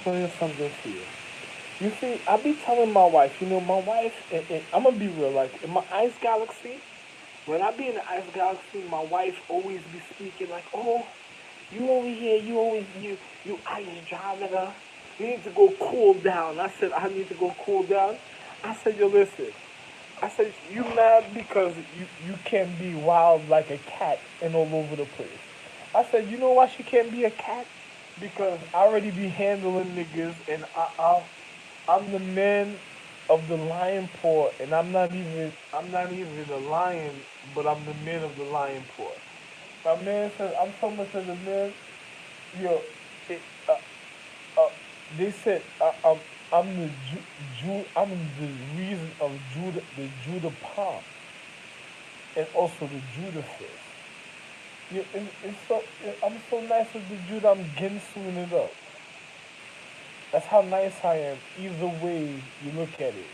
Saying something to you. You see, I be telling my wife, my wife, and I'm gonna be real, like in my ice galaxy, when I be in the ice galaxy, my wife always be speaking like, oh, you over here, you ice driving. You need to go cool down. I said, I need to go cool down. I said, yo, listen. I said, you mad because you can't be wild like a cat and all over the place. I said, you know why she can't be a cat? Because I already be handling niggas and I'm the man of the lion paw and I'm not even a lion, but I'm the man of the lion paw. My man said, I'm so much of the man, yo, it, uh, they said I'm the I'm the reason of the Judah palm and also the Judah fist. I'm so nice with the Judah. I'm ginsuing it up. That's how nice I am. Either way you look at it,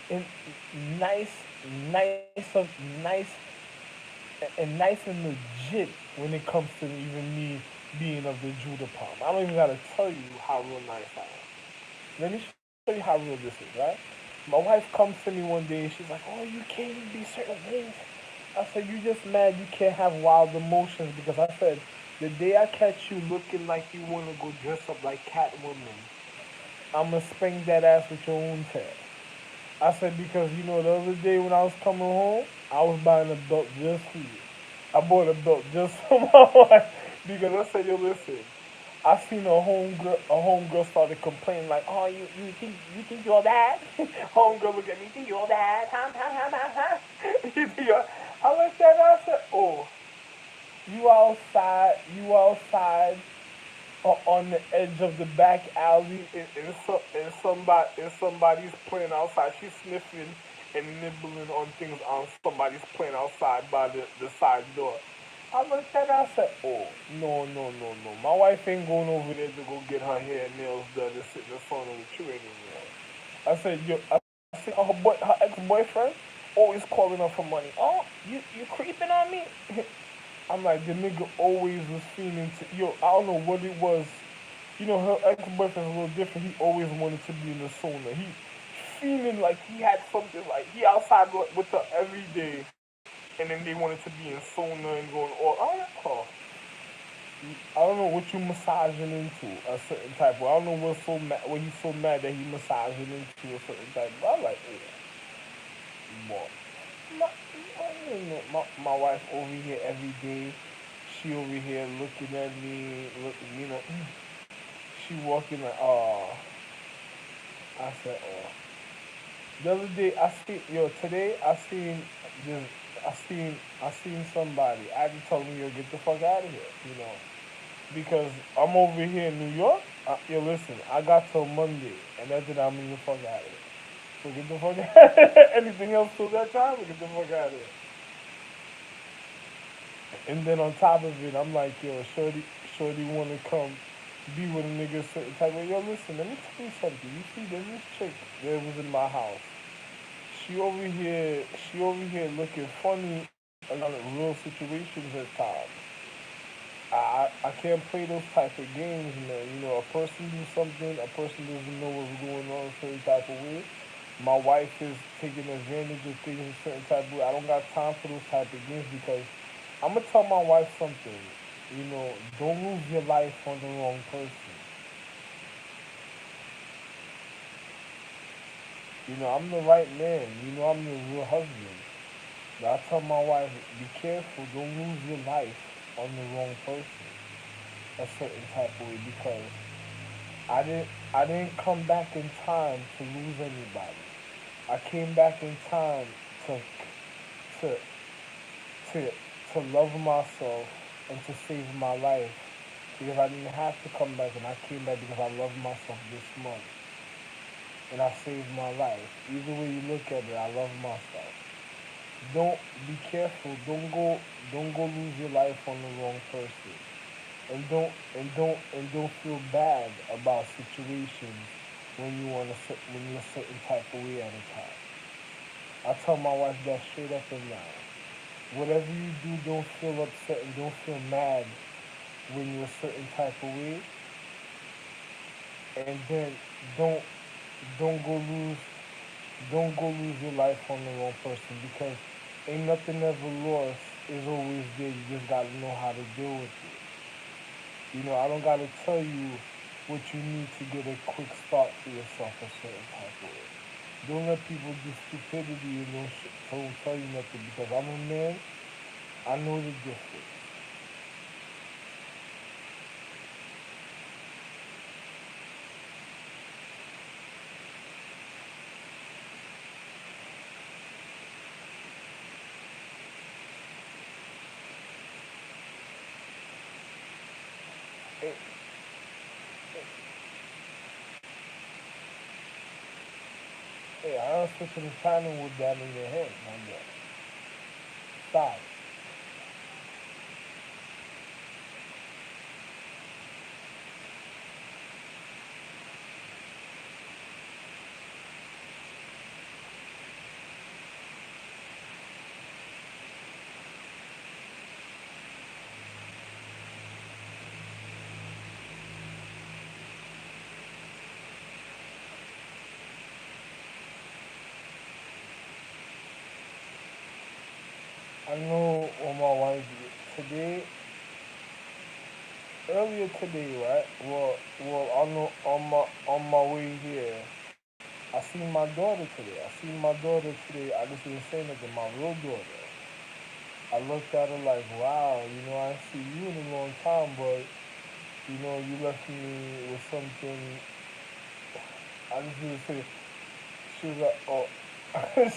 and nice, nice, and nice and legit when it comes to even me being of the Judah palm. I don't even gotta tell you how real nice I am. Let me show you how real this is, right? My wife comes to me one day and she's like, "Oh, you can't be certain things." I said, "You just mad you can't have wild emotions because I said the day I catch you looking like you want to go dress up like Catwoman, I'ma spank that ass with your own tail." I said because the other day when I was coming home, I was buying a belt just for you. I bought a belt just for my wife because I said, "Yo, listen." I seen a homegirl started complaining like, "Oh, you think you're that?" Homegirl look at me, "Think you're that?" You think I looked at her, I said, "Oh, you outside on the edge of the back alley, and somebody's playing outside. She's sniffing and nibbling on things on somebody's playing outside by the side door." I looked at her, I said, "Oh, no, no, no, no. My wife ain't going over there to go get her hair and nails done and sit in the sauna with you anymore." I said, her ex-boyfriend always calling her for money. "Oh, you creeping on me?" I'm like, the nigga always was feeling I don't know what it was. Her ex-boyfriend's a little different. He always wanted to be in the sauna. He feeling like he had something, like he outside with her every day, and then they wanted to be in sauna and going all. I'm like, oh, I don't know what you massaging into a certain type. I don't know what he's so mad that he massaging into a certain type. But I'm like, boy, my, my wife over here every day. She over here looking at me, looking. She walking like, oh. I said, oh. The other day, today this, I seen somebody. I had to tell them, yo, get the fuck out of here, because I'm over here in New York. Yo, listen, I got till Monday, and after that, I'm leaving the fuck out of here. So get the fuck out. Anything else till that time, get the fuck out of here. And then on top of it, I'm like, yo, shorty wanna come be with a nigga a certain type of. Yo, listen, let me tell you something. You see, there's this chick that was in my house. She over here looking funny around real situations at times. I can't play those type of games, man. A person do something, a person doesn't know what's going on a certain type of way. My wife is taking advantage of things a certain type of way. I don't got time for those type of games because I'm gonna tell my wife something. Don't lose your life on the wrong person. I'm the right man. I'm the real husband. But I tell my wife, be careful. Don't lose your life on the wrong person. A certain type of way because I didn't come back in time to lose anybody. I came back in time to to to to love myself and to save my life because I didn't have to come back and I came back because I love myself this month and I saved my life. Either way you look at it, I love myself. Don't be careful. Don't go lose your life on the wrong person. And don't feel bad about situations when you're a certain type of way at a time. I tell my wife that straight up and down. Whatever you do, don't feel upset and don't feel mad when you're a certain type of way and then don't don't go lose don't go lose your life on the wrong person because ain't nothing ever lost. It's always there. You just gotta know how to deal with it. I don't gotta tell you what you need to get a quick start for yourself a certain type of way. Don't let people do stupidity and don't tell you nothing because I'm a man. I know the difference. Hey, hey, I don't switch to the channel with that in your head, my guy. Stop. I know what my wife did today. Earlier today, right? Well, on my way here, I seen my daughter today. I seen my daughter today. I just didn't say nothing. My real daughter. I looked at her like, wow, I ain't see you in a long time, but you left me with something. I just didn't say. She was like, oh.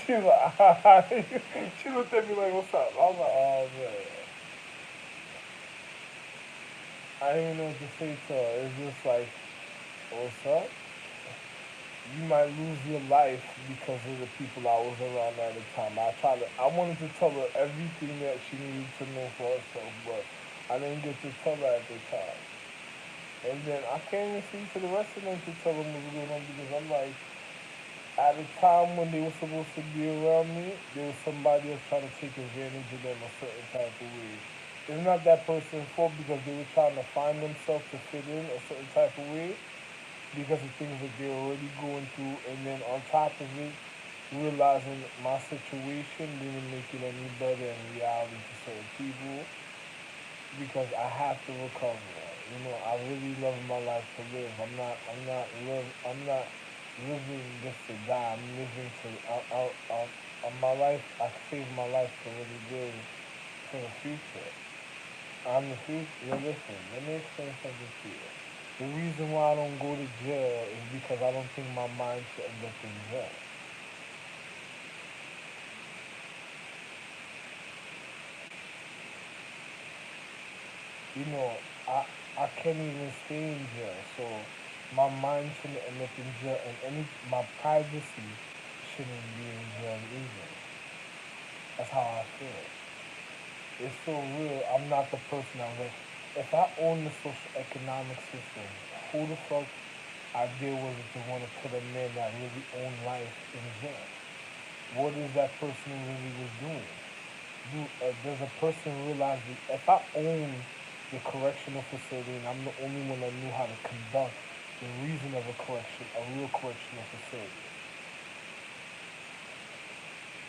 She was like, she looked at me like, what's up? I was like, oh man. I didn't even know what to say to her. It's just like, what's up? You might lose your life because of the people I was around at the time. I wanted to tell her everything that she needed to know for herself, but I didn't get to tell her at the time. And then I can't even speak to the rest of them to tell them what's going on because I'm like, at the time when they were supposed to be around me, there was somebody else trying to take advantage of them a certain type of way. It's not that person's fault because they were trying to find themselves to fit in a certain type of way because of things that they're already going through. And then on top of it, realizing my situation didn't make it any better in reality for certain people because I have to recover. I really love my life to live. I'm not living just to die. I'm living to. My life. I saved my life to really live for the future. I'm the future. Listen, let me explain something to you. The reason why I don't go to jail is because I don't think my mind should end up in jail. You know, I I can't even stay in jail, so my mind shouldn't end up in jail, and my privacy shouldn't be in jail either. That's how I feel. It's so real. I'm not the person I'm with. If I own the social economic system, who the fuck idea was it to want to put a man that really owned life in jail? What is that person really was doing? Does a person realize that if I own the correctional facility and I'm the only one that knew how to conduct the reason of a real correctional facility,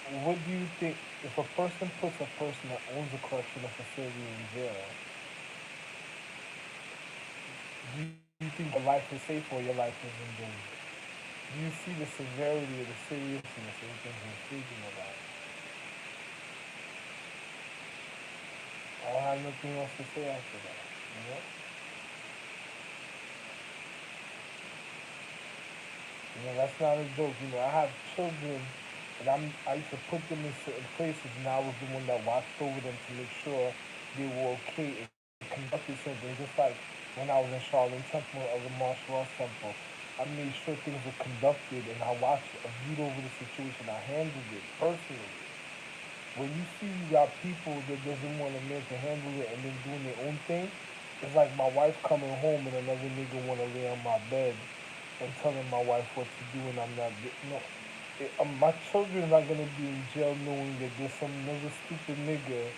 what do you think if a person puts a person that owns a correctional facility in jail? Do you think your life is safe or your life is in danger? Do you see the severity or the seriousness of the things we're speaking about? I don't have nothing else to say after that. You know? That's not a joke. I have children and I used to put them in certain places and I was the one that watched over them to make sure they were okay and conducted something. Just like when I was in Charlotte Temple or the martial arts temple, I made sure things were conducted and I viewed over the situation. I handled it personally. When you see you got people that doesn't want a man to handle it and then doing their own thing, it's like my wife coming home and another nigga want to lay on my bed and telling my wife what to do and I'm not. No, my children are not gonna be in jail knowing that there's some another stupid nigga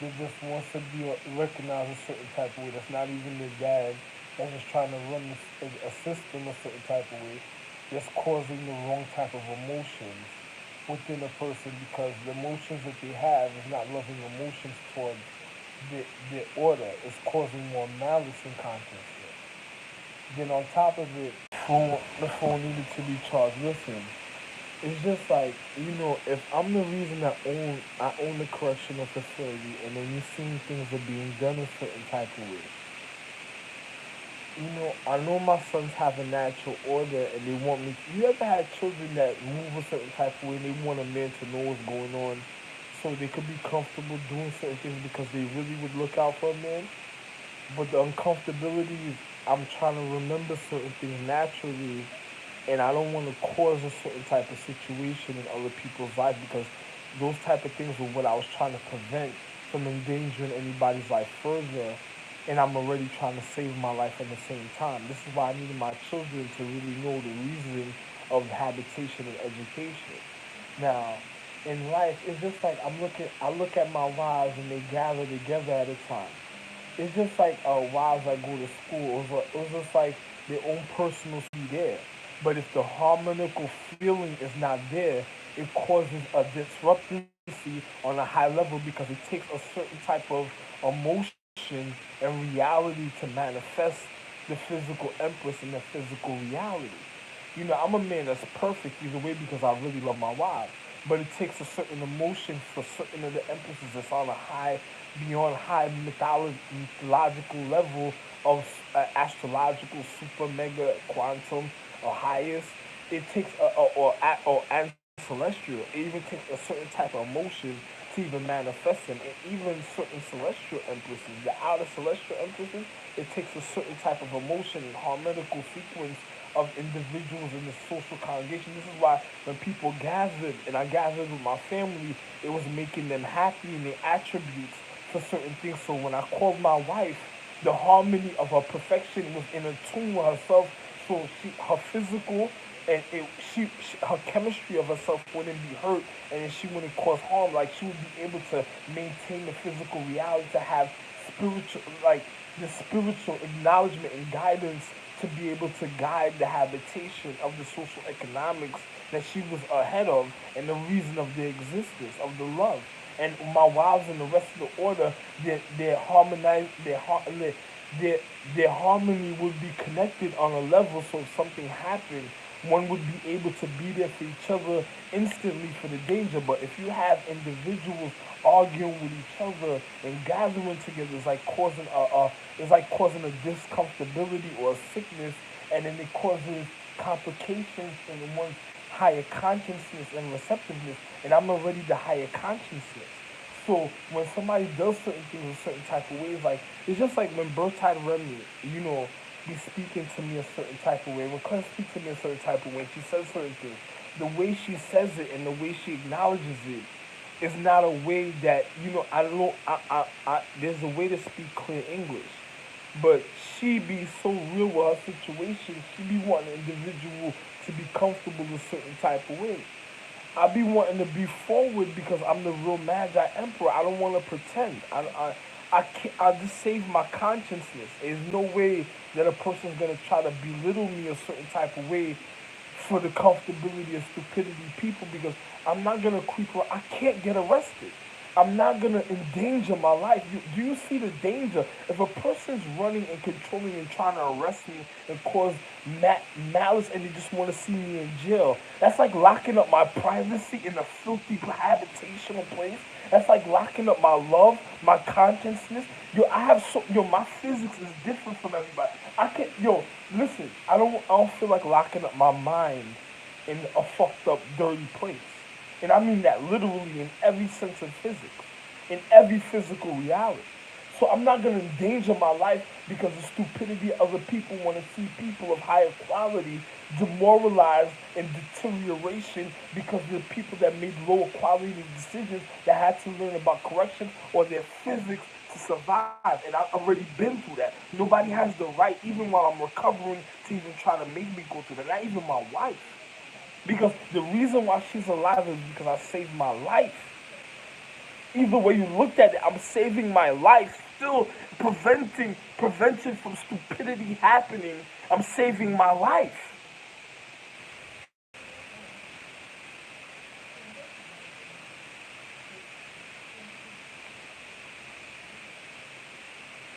that just wants to be recognized a certain type of way. That's not even their dad. that's just trying to run a system a certain type of way, that's causing the wrong type of emotions within a person because the emotions that they have is not loving emotions towards the order. It's causing more malice and consciousness. Then on top of it, the phone needed to be charged. Listen, it's just like, if I'm the reason I own the correctional facility, and then you're seeing things are being done a certain type of way. I know my sons have a natural order, and they want me. You ever had children that move a certain type of way, and they want a man to know what's going on, so they could be comfortable doing certain things because they really would look out for a man. But the uncomfortability is, I'm trying to remember certain things naturally, and I don't want to cause a certain type of situation in other people's life because those type of things were what I was trying to prevent from endangering anybody's life further. And I'm already trying to save my life at the same time. This is why I needed my children to really know the reason of habitation and education. Now, in life, it's just like I look at my wives and they gather together at a time. It's just like wives that go to school. It was just like their own personal be there. But if the harmonical feeling is not there, it causes a disruptancy on a high level because it takes a certain type of emotion and reality to manifest the physical empress and the physical reality. I'm a man that's perfect either way because I really love my wife. But it takes a certain emotion for certain of the empresses that's on a high, beyond high mythological level of astrological, super, mega, quantum, or highest. It takes and celestial. It even takes a certain type of emotion to even manifest them. And even certain celestial empresses, the outer celestial empresses, it takes a certain type of emotion and harmonical sequence of individuals in the social congregation. This is why when people gathered, and I gathered with my family, it was making them happy and their attributes for certain things. So when I called my wife, the harmony of her perfection was in a tune with herself. So her physical and her chemistry of herself wouldn't be hurt, and she wouldn't cause harm. Like she would be able to maintain the physical reality, to have spiritual, like the spiritual acknowledgement and guidance to be able to guide the habitation of the social economics that she was ahead of and the reason of their existence, of the love. And my wives and the rest of the order, their harmonize, their, their harmony would be connected on a level so if something happened, one would be able to be there for each other instantly for the danger. But if you have individuals arguing with each other and gathering together, it's like causing a discomfortability or a sickness, and then it causes complications in one's higher consciousness and receptiveness. And I'm already the higher consciousness. So when somebody does certain things a certain type of ways, like it's just like when Bertide Remy, be speaking to me a certain type of way. When Claire speaks to me a certain type of way, she says certain things. The way she says it and the way she acknowledges it is not a way that I don't. There's a way to speak clear English, but she be so real with her situation. She be wanting an individual to be comfortable a certain type of way. I be wanting to be forward because I'm the real Magi Emperor. I don't want to pretend. I can't. I just save my consciousness. There's no way that a person's gonna try to belittle me a certain type of way for the comfortability of stupidity people because I'm not gonna creep around. I can't get arrested. I'm not gonna endanger my life. Do you see the danger? If a person's running and controlling and trying to arrest me and cause malice and they just want to see me in jail, that's like locking up my privacy in a filthy habitational place. That's like locking up my love, my consciousness. My physics is different from everybody. I can't, listen. I don't feel like locking up my mind in a fucked up, dirty place. And I mean that literally in every sense of physics, in every physical reality. So I'm not going to endanger my life because the stupidity of other people want to see people of higher quality demoralized and deterioration because of the people that made lower quality decisions that had to learn about correction or their physics to survive. And I've already been through that. Nobody has the right, even while I'm recovering, to even try to make me go through that. Not even my wife. Because the reason why she's alive is because I saved my life. Either way you looked at it, I'm saving my life. Still, prevention from stupidity happening. I'm saving my life.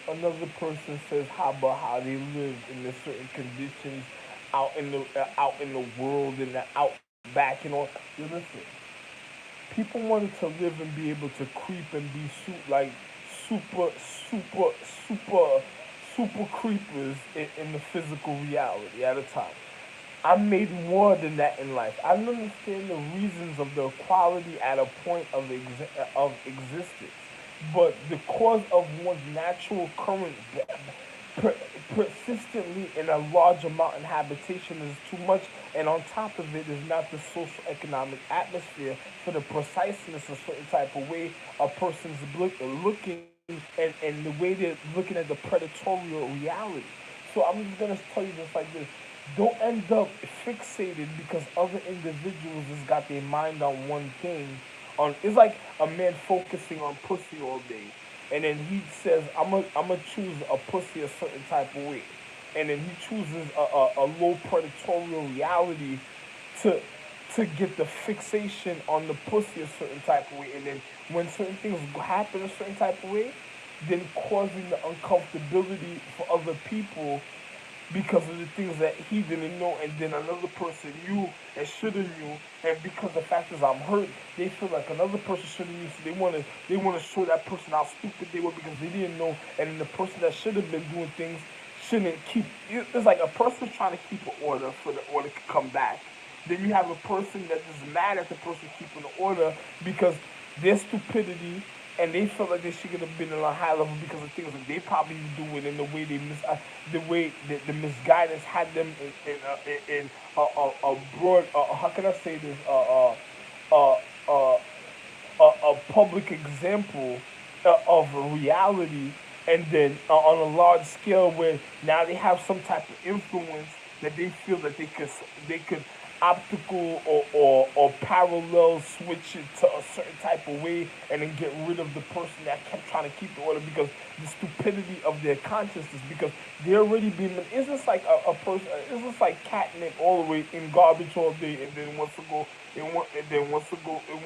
Another person says how about how they live in the certain conditions out in the world and the outback and all. You listen, people wanted to live and be able to creep and be like super, super, super, super creepers in the physical reality at a time. I made more than that in life. I understand the reasons of the equality at a point of existence, but the cause of one's natural current per- persistently in a large amount in habitation is too much, and on top of it is not the social economic atmosphere for the preciseness of certain type of way a person's looking and the way they're looking at the predatorial reality. So I'm just gonna tell you this like this. Don't end up fixated because other individuals has got their mind on one thing. On it's like a man focusing on pussy all day, and then he says, "I'm gonna choose a pussy a certain type of way," and then he chooses a low predatorial reality to to get the fixation on the pussy a certain type of way, and then when certain things happen a certain type of way, then causing the uncomfortability for other people because of the things that he didn't know, and then another person knew and should have knew, and because the fact is I'm hurt, they feel like another person should have knew, so they want to show that person how stupid they were because they didn't know, and then the person that should have been doing things shouldn't keep. It's like a person trying to keep an order for the order to come back. Then you have a person that is mad at the person keeping the order because their stupidity and they felt like they should have been on a high level because of things that they probably were doing and the way the way the misguidance had them in a broad how can I say this uh, uh, a public example of reality, and then on a large scale where now they have some type of influence that they feel that they could optical or parallel switch it to a certain type of way and then get rid of the person that kept trying to keep the order because the stupidity of their consciousness because they're already being it's just like a person it's just like catnip all the way in garbage all day and then wants to go it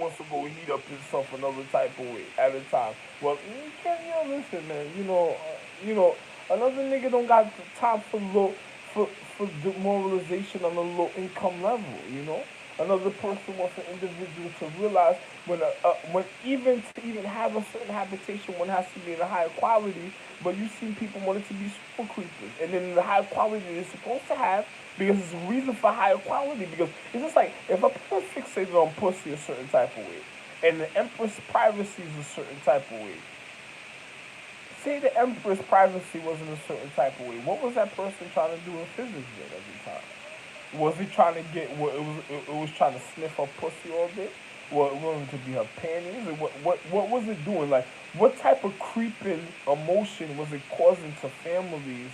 wants to go heat up itself another type of way at a time. Well, you can't listen, man. Another nigga don't got the time for for demoralization on a low income level. Another person wants an individual to realize when even have a certain habitation, one has to be in a higher quality. But you see people want it to be super creepers, and then the high quality they're supposed to have because it's a reason for higher quality. Because it's just like if a person fixated on pussy a certain type of way, and the empress privacy is a certain type of way, say the emperor's privacy wasn't a certain type of way. What was that person trying to do in physics then every time? Was he trying to get? What it was trying to sniff her pussy all day? What it wanted to be her panties? And what was it doing? Like what type of creeping emotion was it causing to families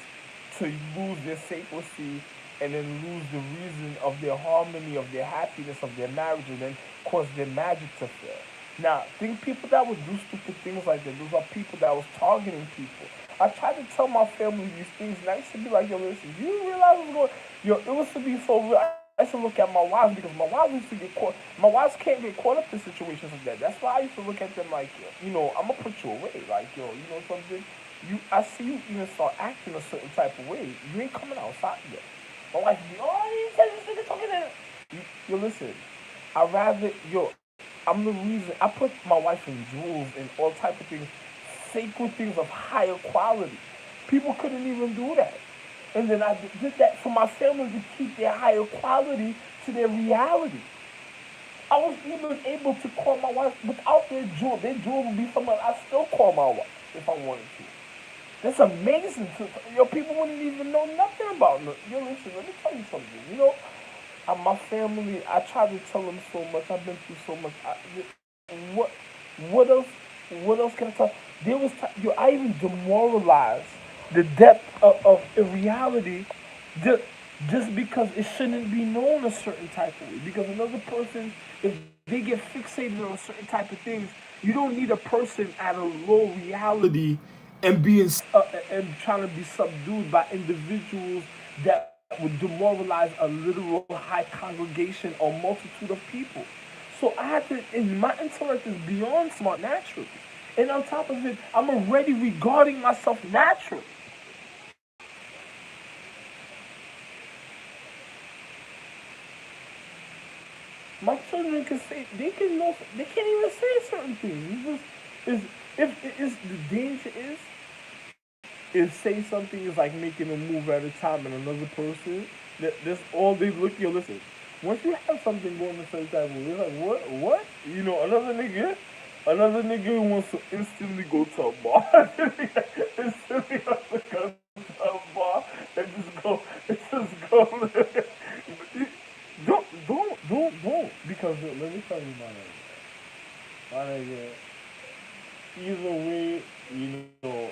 to lose their sacredcy and then lose the reason of their harmony, of their happiness, of their marriage, and then cause their magic to fail? Now, think people that would do stupid things like that, those are people that was targeting people. I tried to tell my family these things, and I used to be like, yo, listen, you realize what's going Yo, it was to be so real. I used to look at my wives because my wives used to get caught. My wives can't get caught up in situations like that. That's why I used to look at them like, I'm going to put you away. Like, you know something? I see you even start acting a certain type of way. You ain't coming outside yet. My wife would be, oh, he said this nigga talking to Yo, listen, I rather, I'm the reason I put my wife in jewels and all type of things, sacred things of higher quality. People couldn't even do that. And then I did that for my family to keep their higher quality to their reality. I was even able to call my wife without their jewel. Their jewel would be somewhere. I still call my wife if I wanted to. That's amazing. People wouldn't even know nothing about me. Listen, let me tell you something. My family, I try to tell them so much. I've been through so much. What, what else? What else can I tell? I even demoralized the depth of reality just because it shouldn't be known a certain type of way. Because another person, if they get fixated on certain type of things, you don't need a person at a low reality and being and trying to be subdued by individuals that would demoralize a literal high congregation or multitude of people. So I had to, and my intellect is beyond smart naturally. And on top of it, I'm already regarding myself naturally. My children can say they can know they can't even say certain things. You just is if it is the danger is say something is like making a move at a time and another person that's all they look you listen. Once you have something going a certain type of way, like what? You know, another nigga who wants to instantly go to a bar. Instantly wants to go to a bar and just go don't because let me tell you my nigga, either way, you know,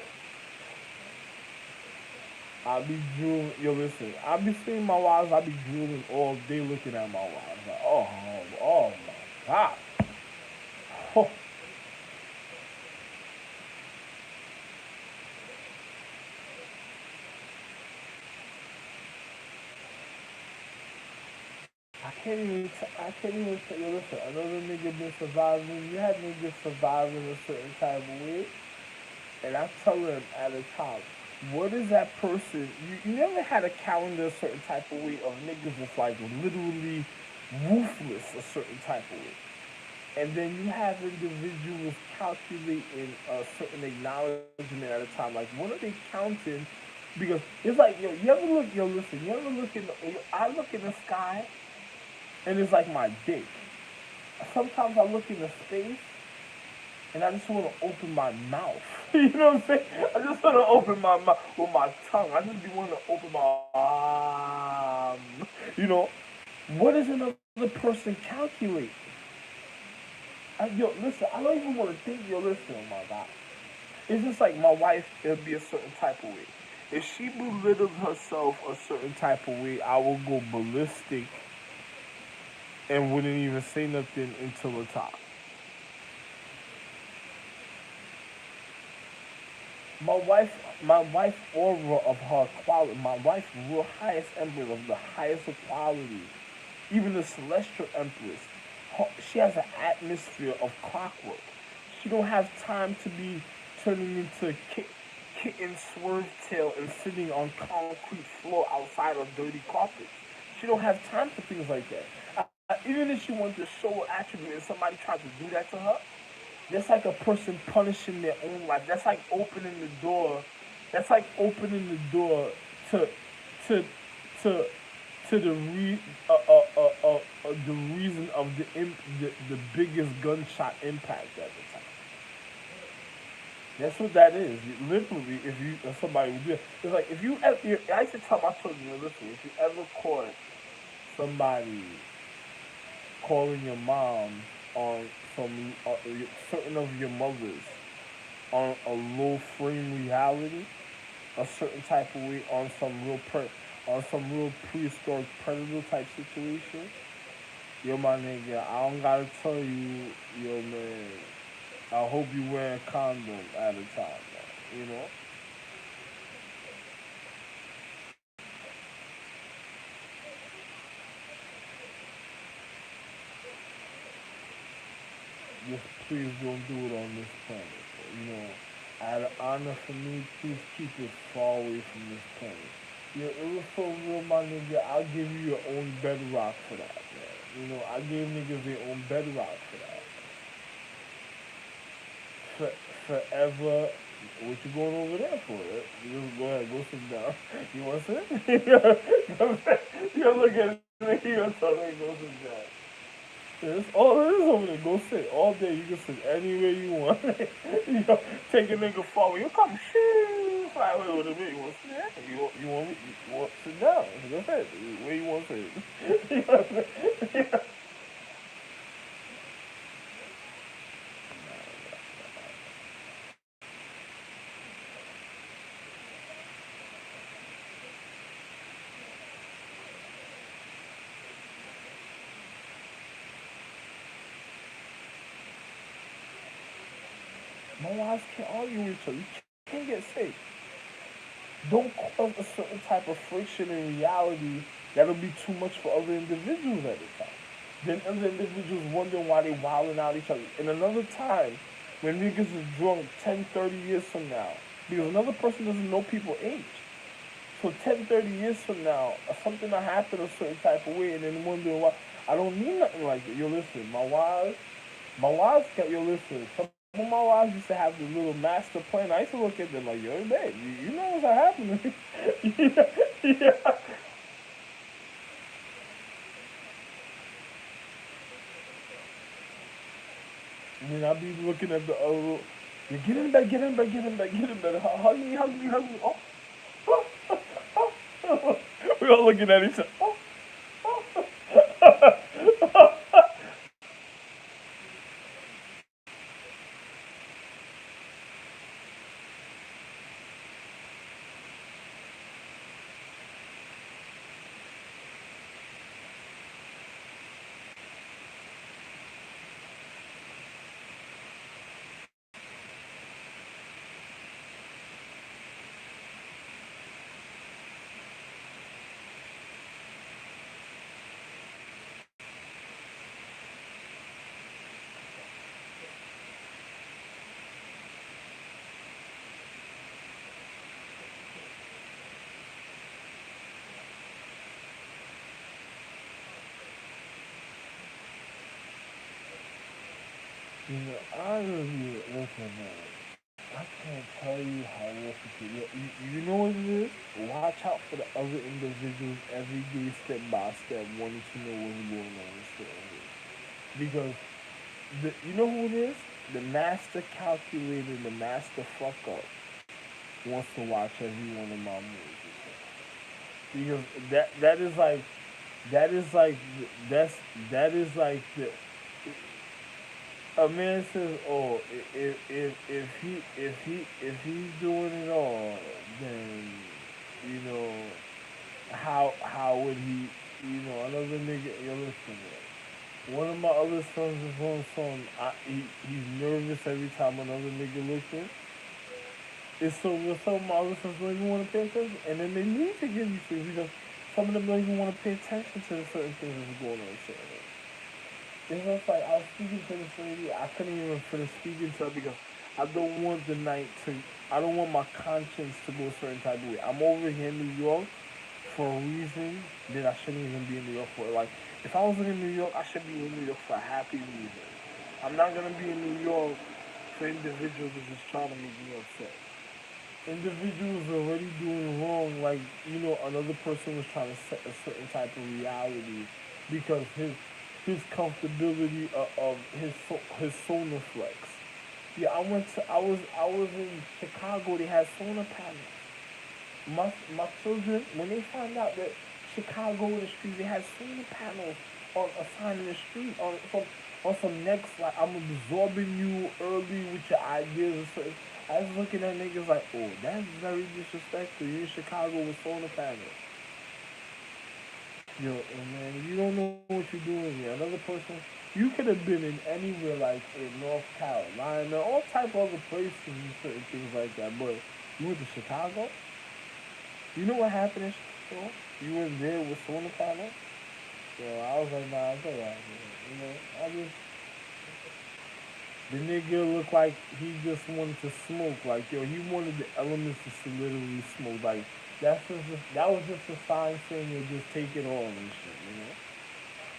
I be drooling. Yo, listen, I be seeing my wives. I be drooling all day looking at my wives. Like, oh my god. Oh, I can't even tell you. Listen, another nigga been surviving. You had niggas surviving a certain type of way, and I tell them at a time, what is that person? You never had a calendar a certain type of way of niggas that's like literally ruthless a certain type of way. And then you have individuals calculating a certain acknowledgement at a time. Like, what are they counting? Because it's like, yo, you ever look, yo, listen, you ever look in the, I look in the sky and it's like my dick. Sometimes I look into space and I just want to open my mouth. You know what I'm saying? I just want to open my mouth with my tongue. I just be wanting to open my, you know, what does another person calculate? Yo, listen, I don't even want to think, yo, listen, oh my God. It's just like my wife, it'll be a certain type of way. If she belittles herself a certain type of way, I will go ballistic and wouldn't even say nothing until the top. My wife, my wife aura of her quality, my wife's real highest empress of the highest of quality, even the celestial empress, she has an atmosphere of clockwork. She don't have time to be turning into kitten swerve tail and sitting on concrete floor outside of dirty carpets. She don't have time for things like that. Even if she wants to show an attribute and somebody tries to do that to her, that's like a person punishing their own life. That's like opening the door. That's like opening the door to to to to the reason of the biggest gunshot impact at the time. That's what that is. Literally, if somebody would do it, it's like if you ever. I used to tell my children, listen, if you ever caught somebody calling your mom on some certain of your mothers on a low frame reality, a certain type of way on some real prehistoric predator type situation. Yo, my nigga, I don't gotta tell you, yo, man. I hope you wear a condom at a time, man. You know, just please don't do it on this planet. You know, out of honor for me, please keep it far away from this planet. Yeah, it was so real, my nigga. I'll give you your own bedrock for that, man. You know, I gave niggas their own bedrock for that. For, forever. What you going over there for? You just go ahead, go sit down. You want to sit? You look at me, you gonna tell me go sit down. It's all it is over there. Go sit all day. You can sit anywhere you want. You know, take a nigga forward. You come shoo. Fly away with me. You want to sit down? You want to sit down? Go ahead. Where you want to sit? You know what I'm saying? My wives can't argue with each other. You and get sick. Don't cause a certain type of friction in reality that'll be too much for other individuals at the time. Then other individuals wondering why they wilding out each other. And another time, when niggas is drunk 10, 30 years from now, because another person doesn't know people age. So 10, 30 years from now, something will happen a certain type of way, and then wondering why. I don't need nothing like that. Yo, listen, my wives got, yo, listen, some of my wives used to have the little master plan. I used to look at them like, yo, babe, you know what's happening. Yeah, yeah. And then I'll be looking at the other, you get in bed, get in bed, get in bed, get in bed. Hug me, hug me, hug me. Oh, oh, oh, oh. We all looking at each other. Oh, oh. You know, I really listen, man. I can't tell you how recipe. You know what it is? Watch out for the other individuals every day, step by step, wanting to know what's going on in certain ways. Because you know who it is? The master calculator, the master fuck up wants to watch every one of my moves. Because that is like that's that is like the a man says, "Oh, if he's doing it all, then you know how would he? You know, another nigga. You listen, man. One of my other sons is on some. He's nervous every time another nigga looks in. It's so real. Some of my other sons don't even want to pay attention, and then they need to give you things because some of them don't even want to pay attention to the certain things that's going on. Certain it's just like I was speaking to this lady. I couldn't even finish speaking to her because I don't want the night to. I don't want my conscience to go a certain type of way. I'm over here in New York for a reason that I shouldn't even be in New York for. Like, if I wasn't in New York, I should be in New York for a happy reason. I'm not gonna be in New York for individuals who just trying to make me upset. Individuals are already doing wrong, like another person was trying to set a certain type of reality because his comfortability of his solar flex. Yeah, I was in Chicago. They had solar panels. My children, when they found out that Chicago in the streets, they had solar panels on a sign in the street on some next, like, I'm absorbing you early with your ideas and certain. I was looking at niggas like, oh, that's very disrespectful. You in Chicago with solar panels. Yo, and man, you don't know what you're doing here. Another person, you could have been in anywhere like in North Carolina, all type of other places and certain things like that. But you went to Chicago. You know what happened in Chicago? You went there with solar panels. So I was like, nah, it's alright, man. I just the nigga looked like he just wanted to smoke. Like, yo, he wanted the elements to literally smoke. Like, that was just a sign saying, yo, just take it all and shit.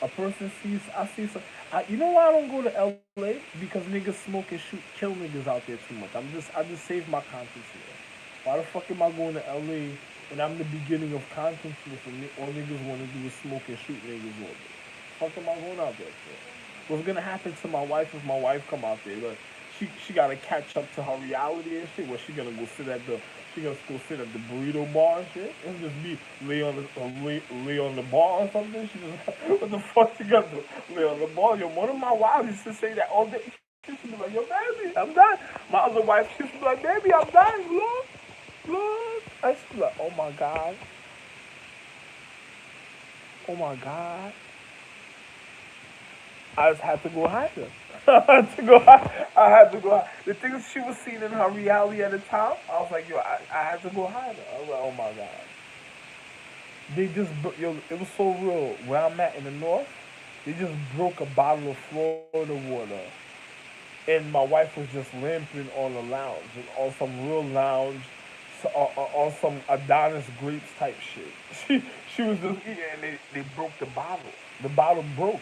A person sees, I see some. You know why I don't go to LA? Because niggas smoke and shoot, kill niggas out there too much. I just save my conscience here. Why the fuck am I going to LA and I'm the beginning of consciousness and all niggas want to do is smoke and shoot niggas all day? Fuck am I going out there for? What's gonna happen to my wife if my wife come out there? Look, she gotta catch up to her reality and shit. Where she gonna go sit at the she gonna go sit at the burrito bar and shit and just be lay on the bar or something. She just what the fuck she gonna do? Lay on the bar? Yo, one of my wives used to say that all day. She used to be like, yo, baby, I'm done. My other wife, she used to be like, baby, I'm done. Look. I used to be like, oh my god, oh my god. I just had to go hide her. I had to go. I had to go. The things she was seeing in her reality at the time, I was like, yo, I had to go hide her. I was like, oh my god. They just yo, it was so real. Where I'm at in the north, they just broke a bottle of Florida water, and my wife was just limping on the lounge, on some real lounge, on some Adonis grapes type shit. She was just eating, and they broke the bottle. The bottle broke.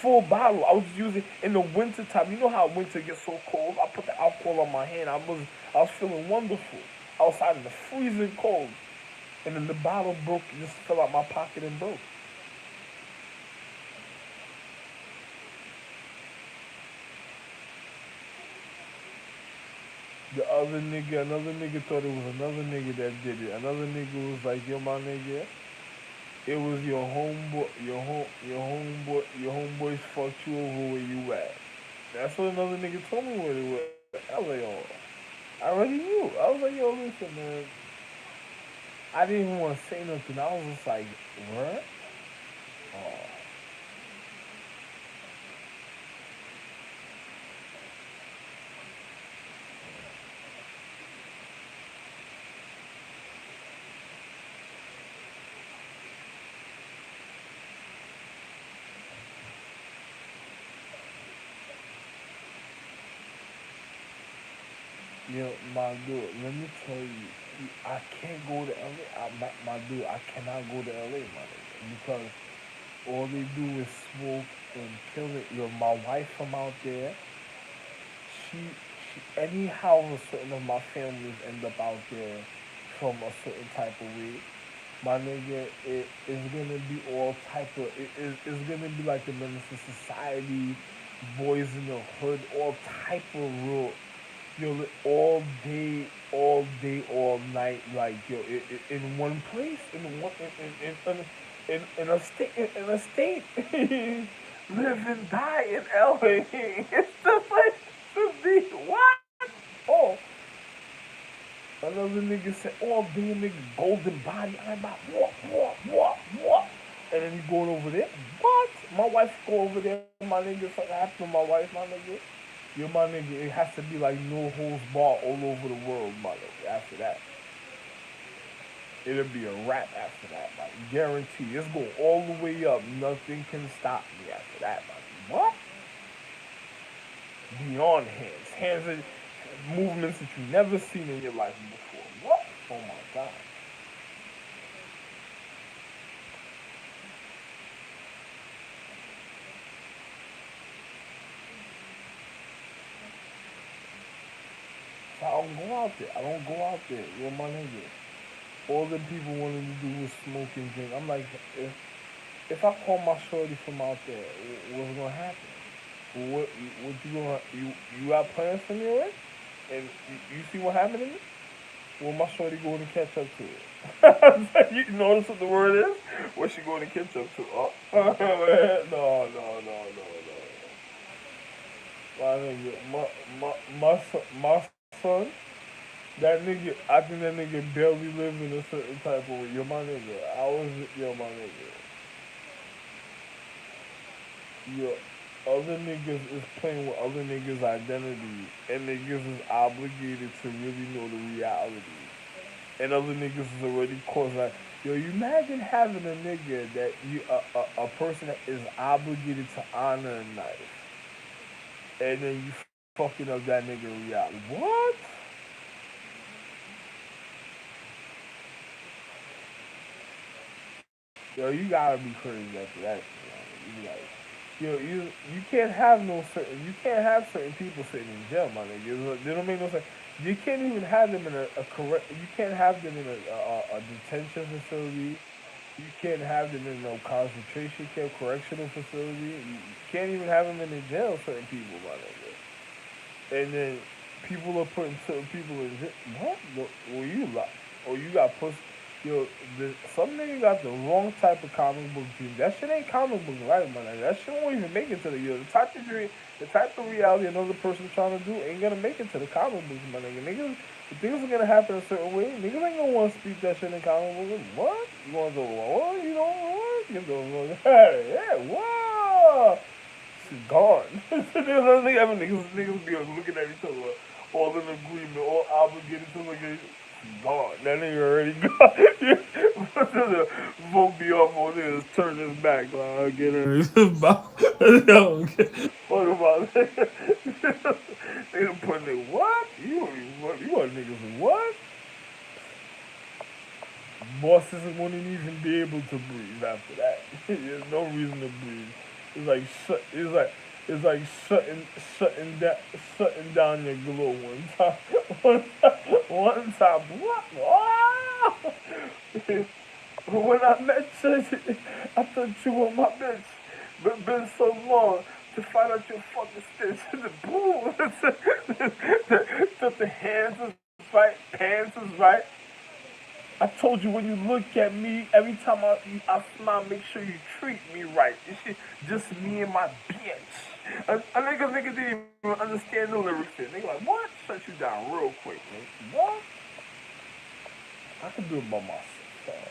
Full bottle. I was using in the winter time. You know how winter gets so cold. I put the alcohol on my hand. I was feeling wonderful outside in the freezing cold, and then the bottle broke. It just fell out my pocket and broke. Another nigga thought it was another nigga that did it. Another nigga was like, yo, my nigga, it was your homeboy, your homeboys fucked you over where you at. That's what another nigga told me what it was. I was like, oh, I already knew. I was like, yo, listen, man. I didn't even want to say nothing. I was just like, what? Oh, yo, my dude, let me tell you, I can't go to LA. My dude, I cannot go to LA, my nigga, because all they do is smoke and kill it. Yo, my wife from out there, anyhow, a certain of my families end up out there from a certain type of way. My nigga, it is gonna be all type of. It's gonna be like the Menace to Society, Boys in the Hood, all type of real. Yo, all day, all night, like yo, in one place, in a state, in a state, live and die in LA. It's the place to be. What? Oh, another nigga said, all day, nigga, golden body. I'm about what? And then you going over there? What? My wife go over there. My nigga, something happened to my wife, my nigga. Yo, my nigga, it has to be like no holds bar all over the world, my nigga. After that, it'll be a wrap after that, like guarantee. It's going all the way up. Nothing can stop me after that, my nigga. What? Beyond hands are movements that you never seen in your life before. What? Oh my god. So I don't go out there. I don't go out there. Yo, my nigga. All the people wanted to do was smoke and drink. I'm like, if I call my shorty from out there, what's gonna happen? What you gonna you got plans for me already? And you see what happened to me? Well, my shorty going to catch up to it. You notice what the word is? What's she going to catch up to? Oh, no. My nigga, my son, that nigga, I think that nigga barely live in a certain type of way. Yo, my nigga, yo, my nigga. Yo, other niggas is playing with other niggas' identity, and niggas is obligated to really know the reality. And other niggas is already caused like, yo, you imagine having a nigga that a person that is obligated to honor a knife, and then you fucking up that nigga reality. What? Yo, you gotta be crazy after that. You like, yo, you can't have you can't have certain people sitting in jail, my nigga. They don't make no sense. You can't even have them in a correct. You can't have them in a detention facility. You can't have them in no concentration camp, correctional facility. You can't even have them in the jail. Certain people, my nigga. And then people are putting certain people in jail. What? Well, you like? Or you got pushed. Yo, some nigga got the wrong type of comic book dream. That shit ain't comic book life, man. That shit won't even make it to the the type of reality another person trying to do ain't gonna make it to the comic books, my nigga. Niggas, if things are gonna happen a certain way, niggas ain't gonna want to speak that shit in comic books. What? You want to go, what? You know what? Get the fuck out of here. Whoa. She's gone. Niggas be looking at each other, all in agreement, all obligated to look at each other. She's gone. That nigga already gone. Vote me off on this, turn this back. Like, I'll get her. Fuck about that. They done put in what? You want niggas what? Bosses wouldn't even be able to breathe after that. There's no reason to breathe. It's like shutting down your glow one time. One time. What? Oh! When I met you, I thought you were my bitch. But been so long to find out your fucking stitch. The boom. The hands is right, pants is right. I told you when you look at me, every time I smile, make sure you treat me right. This shit just me and my bitch. Nigga didn't even understand the lyrics. Nigga like, what? Shut you down real quick, man. What? I can do it by myself.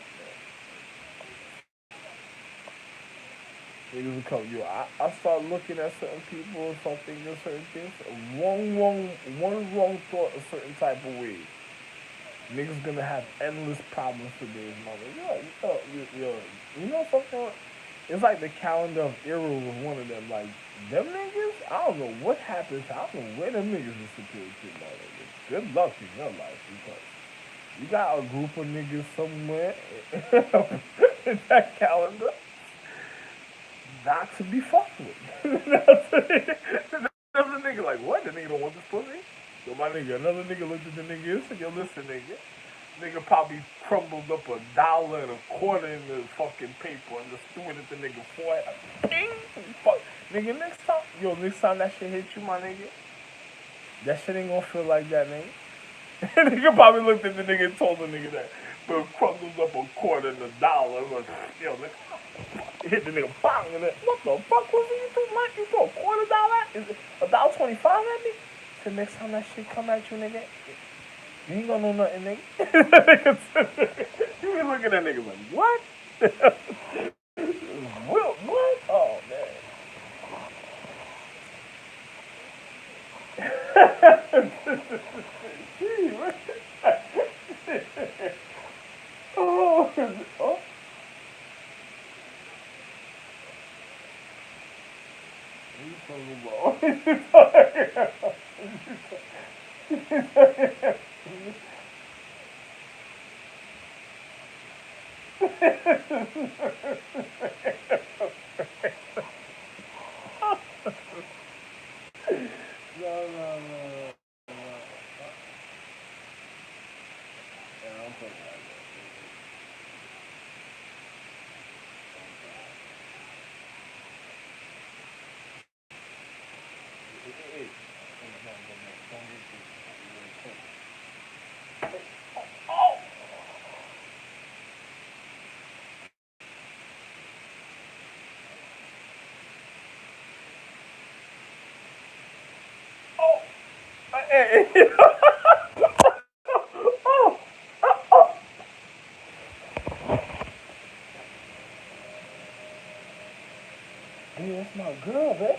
Niggas will come, yo, I start looking at certain people, start thinking certain things. One wrong thought a certain type of way. Niggas gonna have endless problems for days, mother. You know something? It's like the calendar of Eero was one of them. Like, them niggas, I don't know what happens. I don't know where them niggas disappeared to, mother. Good luck in your life because you got a group of niggas somewhere in that calendar not to be fucked with. Another nigga like, what? The nigga don't want this pussy? So my nigga, another nigga looked at the nigga and said, yo, listen, nigga. Nigga probably crumbled up $1.25 in the fucking paper and just threw it at the nigga forehead. Ping! Fuck. Nigga, next time that shit hit you, my nigga, that shit ain't gonna feel like that, nigga. Nigga probably looked at the nigga and told the nigga that. But crumbled up $0.25 and $1. Like, yo, nigga, hit the nigga, bang, and then, what the fuck was it you threw, man? You threw $0.25? Is it $1.25 at me? So next time that shit come at you, nigga, you ain't gonna know nothing, nigga. You be looking at niggas like, what? What? Oh, man. Gee, what? Oh, oh. What are you talking about? No. Yeah, I'm talking about that. Oh! Oh! Hey! Oh! Oh! Hey, that's my girl, man.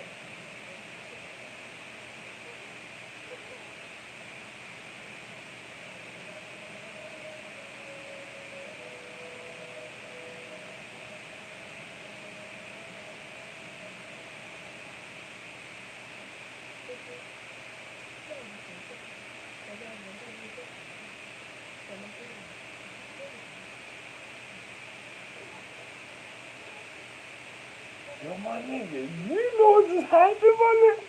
Yo, my nigga, you know what just happened, my nigga?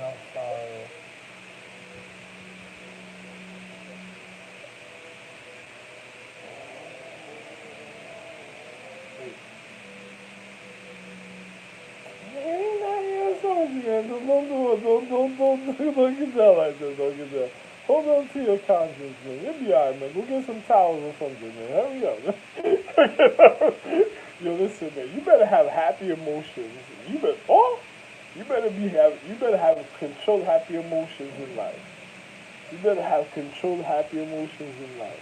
I'm sorry. Ain't not here soldier, man. Don't do it. Don't get down like this. Don't get down. Hold on to your conscience, man. You'll be alright, man. Go get some towels or something, man. Hurry up, man. Yo, listen, man. You better have happy emotions. You better have controlled happy emotions in life. You better have controlled happy emotions in life.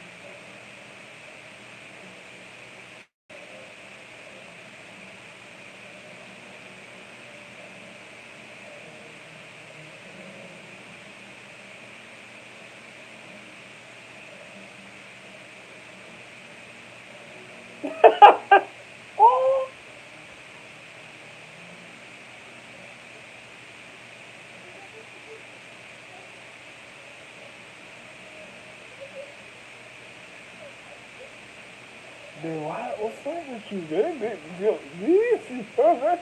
Oh, then what's wrong with you, man? Yo, these, man.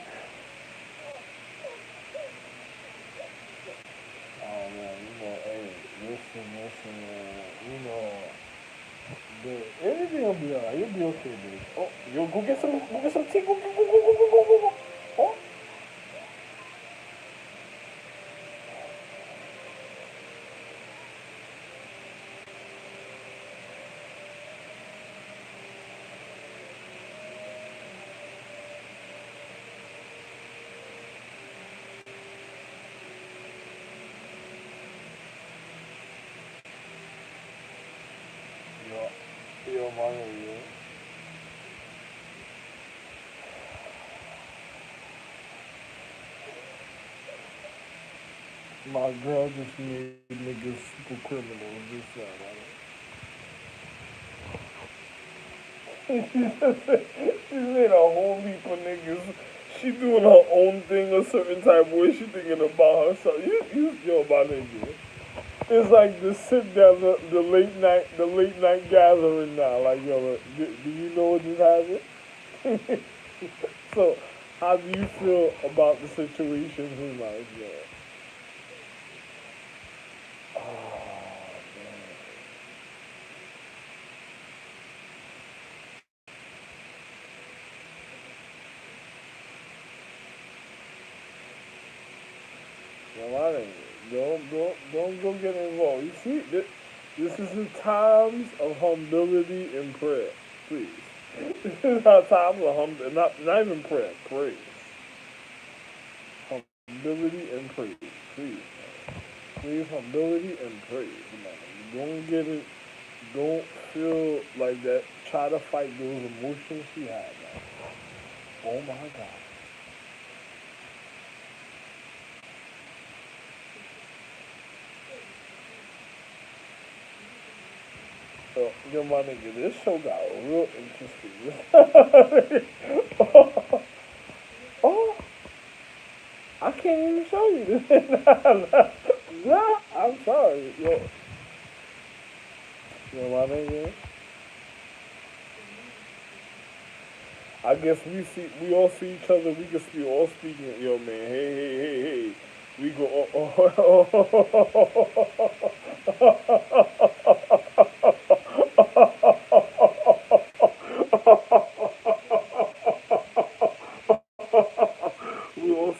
Oh man, hey, listen, man. Everything will be alright. You'll be okay, babe. Oh, yo, go get some tea. Go. Oh, yo, man, yo. My girl just made niggas super criminals this time. She made a whole heap of niggas. She doing her own thing a certain type of way. She thinking about herself. Yo, my nigga. It's like the sit down, the late night gathering now. Like, yo, do you know what just happened? So, how do you feel about the situations in life, yo? Oh, man. Yo, my nigga, don't go get involved. You see, this is the times of humility and prayer. Please. This is our times of not even prayer, praise. Humility and praise. Please. Please, humility and praise, man. Don't get it. Don't feel like that. Try to fight those emotions she had, man. Oh my God. So, yo, my nigga, this show got real interesting. Oh, oh, I can't even show you this. Nah, I'm sorry. Yo, my nigga. I guess we all see each other. We can be all speaking. Yo, man. Hey. We go.